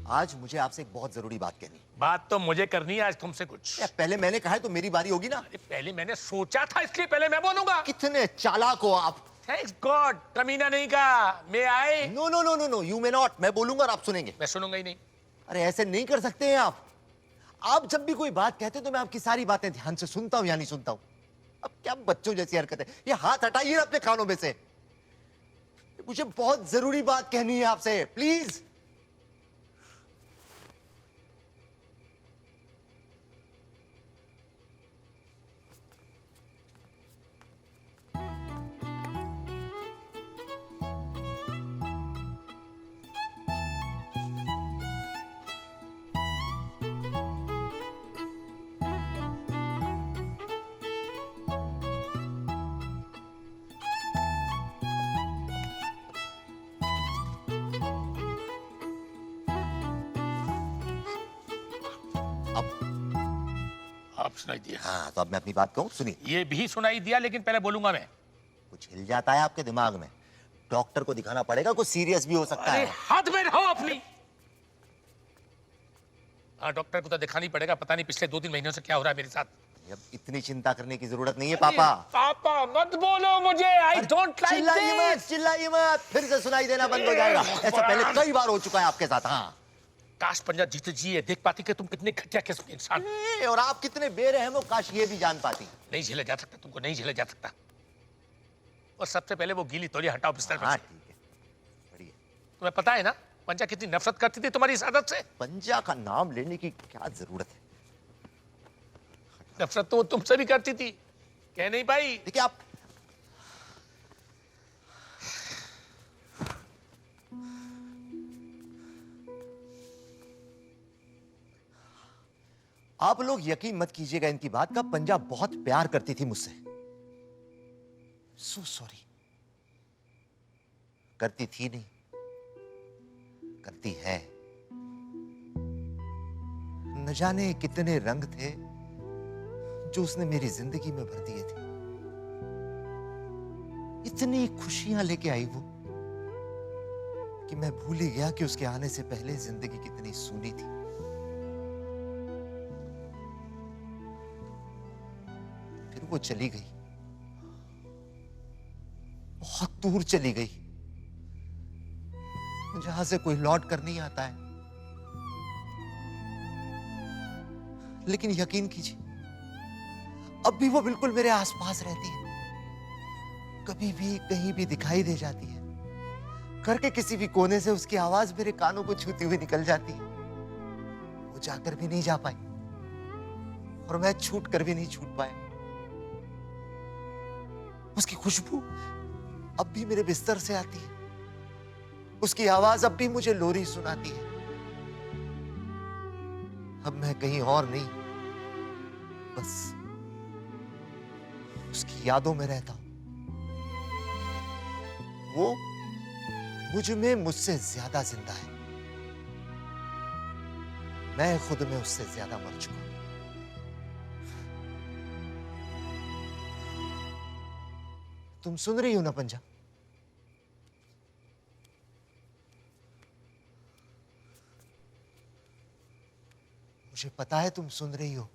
आज मुझे आपसे एक बहुत जरूरी बात कहनी। बात तो मुझे करनी है आज तुमसे कुछ। पहले मैंने कहा है तो मेरी बारी होगी ना। अरे पहले मैंने सोचा था इसलिए पहले मैं बोलूंगा। कितने चालाक हो आप। थैंक्स गॉड, कमीना नहीं कहा। मैं आए। No no no no no, you may not. मैं बोलूंगा और आप सुनेंगे। मैं सुनूंगा ही नहीं। अरे ऐसे नहीं कर सकते हैं आप। आप जब भी कोई बात कहते हैं तो मैं आपकी सारी बातें ध्यान से सुनता हूं या नहीं सुनता हूं। अब क्या बच्चों जैसी हरकत है। ये हाथ हटाइए अपने कानों में से। मुझे बहुत जरूरी बात कहनी है आपसे, प्लीज। आप सुनाई दिया। हाँ, तो अब मैं अपनी बात कहूं, सुनिए। ये भी सुनाई दिया लेकिन पहले बोलूंगा मैं। कुछ हिल जाता है आपके दिमाग में। डॉक्टर को दिखाना पड़ेगा, कुछ सीरियस भी हो सकता अरे है। हाथ में रहो अपनी। हाँ, डॉक्टर को तो दिखानी पड़ेगा। पता नहीं पिछले 2-3 महीनों से क्या हो रहा है मेरे साथ। अब इतनी चिंता करने की जरूरत नहीं है पापा। पापा मत बोलो मुझे। I don't like this. चिल्लाइए मत, फिर से सुनाई देना बंद हो जाएगा। ऐसा पहले कई बार हो चुका है आपके साथ। हाँ, काश पंजा जीत जी ये देख पाती कि तुम कितने घटिया किस्म के इंसान। और आप कितने बेरहम हो, काश ये भी जान पाती। नहीं झेला जा सकता तुमको, नहीं झेला जा सकता। और सबसे पहले वो गीली तौलिया हटाओ बिस्तर पर हाँ से। ठीक है, बढ़िया। तुम्हें पता है ना पंजा कितनी नफरत करती थी तुम्हारी इस आदत से। पंजा का नाम लेने की क्या जरूरत है। नफरत तो वो तुमसे भी करती थी, कह नहीं पाई। देखिए आप लोग यकीन मत कीजिएगा इनकी बात का, पंजा बहुत प्यार करती थी मुझसे। So sorry. करती थी नहीं, करती है। न जाने कितने रंग थे जो उसने मेरी जिंदगी में भर दिए थे। इतनी खुशियां लेके आई वो कि मैं भूल ही गया कि उसके आने से पहले जिंदगी कितनी सूनी थी। फिर वो चली गई, बहुत दूर चली गई, जहां से कोई लौट कर नहीं आता है। लेकिन यकीन कीजिए, अब भी वो बिल्कुल मेरे आसपास रहती है। कभी भी कहीं भी दिखाई दे जाती है। घर के किसी भी कोने से उसकी आवाज मेरे कानों को छूती हुई निकल जाती है। वो जाकर भी नहीं जा पाई और मैं छूट कर भी नहीं छूट पाया। उसकी खुशबू अब भी मेरे बिस्तर से आती है। उसकी आवाज अब भी मुझे लोरी सुनाती है। अब मैं कहीं और नहीं, बस उसकी यादों में रहता हूं। वो मुझ में मुझसे ज्यादा जिंदा है। मैं खुद में उससे ज्यादा मर चुका हूं। तुम सुन रही हो ना पंजा? मुझे पता है तुम सुन रही हो।